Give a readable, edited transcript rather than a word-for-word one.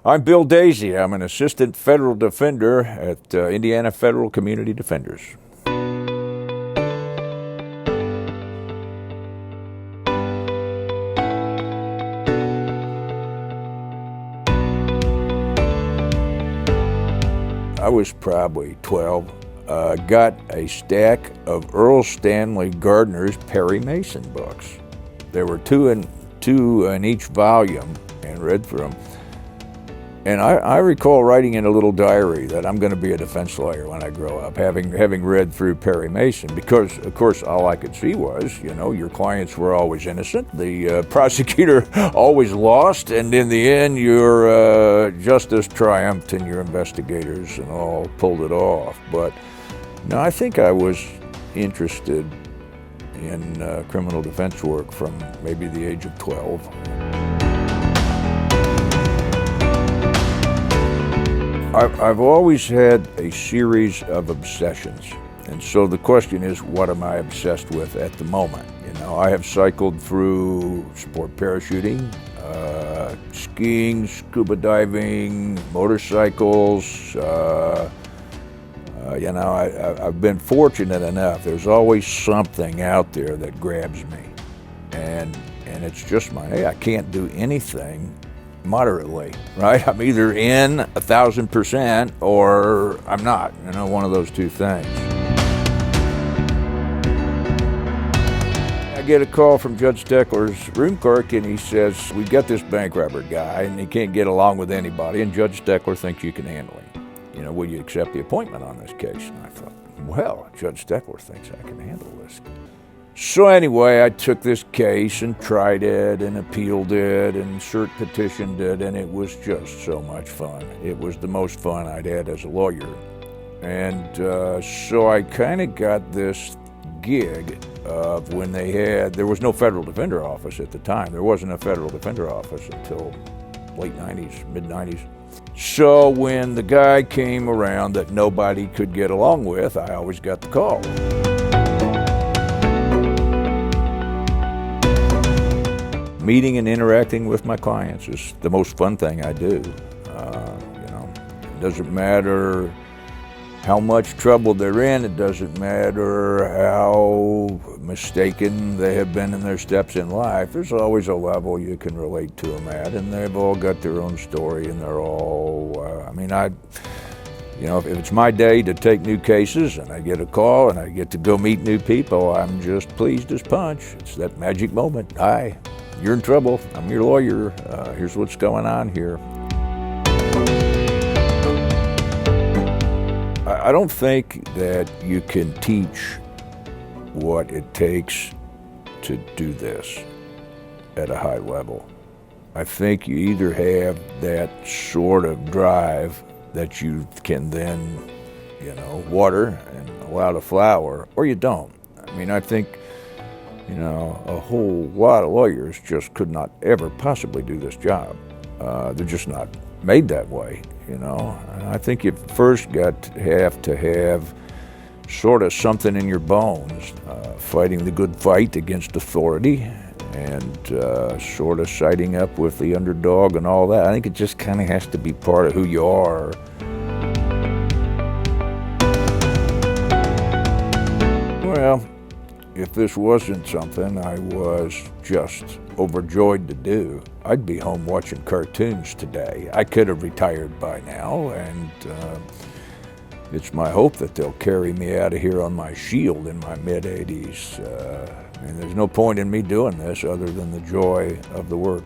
I'm Bill Dazey. I'm an assistant federal defender at Indiana Federal Community Defenders. I was probably 12. Got a stack of Earl Stanley Gardner's Perry Mason books. There were two in each volume, and read through them. And I recall writing in a little diary that I'm going to be a defense lawyer when I grow up, having read through Perry Mason, because, of course, all I could see was, your clients were always innocent, the prosecutor always lost, and in the end, your justice triumphed and your investigators and all pulled it off. But no, I think I was interested in criminal defense work from maybe the age of 12. I've always had a series of obsessions, and so the question is, what am I obsessed with at the moment? I have cycled through sport parachuting, skiing, scuba diving, motorcycles. I've been fortunate enough. There's always something out there that grabs me, and it's just hey, I can't do anything moderately, right? I'm either in 1,000% or I'm not, one of those two things. I get a call from Judge Steckler's room clerk, and he says, we've got this bank robber guy and he can't get along with anybody, and Judge Steckler thinks you can handle him. Will you accept the appointment on this case? And I thought, well, Judge Steckler thinks I can handle this. So anyway, I took this case and tried it and appealed it and cert petitioned it, and it was just so much fun. It was the most fun I'd had as a lawyer. And so I kind of got this gig of when there was no federal defender office at the time. There wasn't a federal defender office until late 90s, mid 90s. So when the guy came around that nobody could get along with, I always got the call. Meeting and interacting with my clients is the most fun thing I do. It doesn't matter how much trouble they're in. It doesn't matter how mistaken they have been in their steps in life. There's always a level you can relate to them at, and they've all got their own story, and they're all, if it's my day to take new cases and I get a call and I get to go meet new people, I'm just pleased as punch. It's that magic moment. Hi, you're in trouble. I'm your lawyer. Here's what's going on here. I don't think that you can teach what it takes to do this at a high level. I think you either have that sort of drive that you can then, water and allow to flower, or you don't. I think, a whole lot of lawyers just could not ever possibly do this job. They're just not made that way, And I think you first have to have sort of something in your bones, fighting the good fight against authority, and sort of siding up with the underdog and all that. I think it just kind of has to be part of who you are. Well, if this wasn't something I was just overjoyed to do, I'd be home watching cartoons today. I could have retired by now, and it's my hope that they'll carry me out of here on my shield in my mid-80s. There's no point in me doing this other than the joy of the work.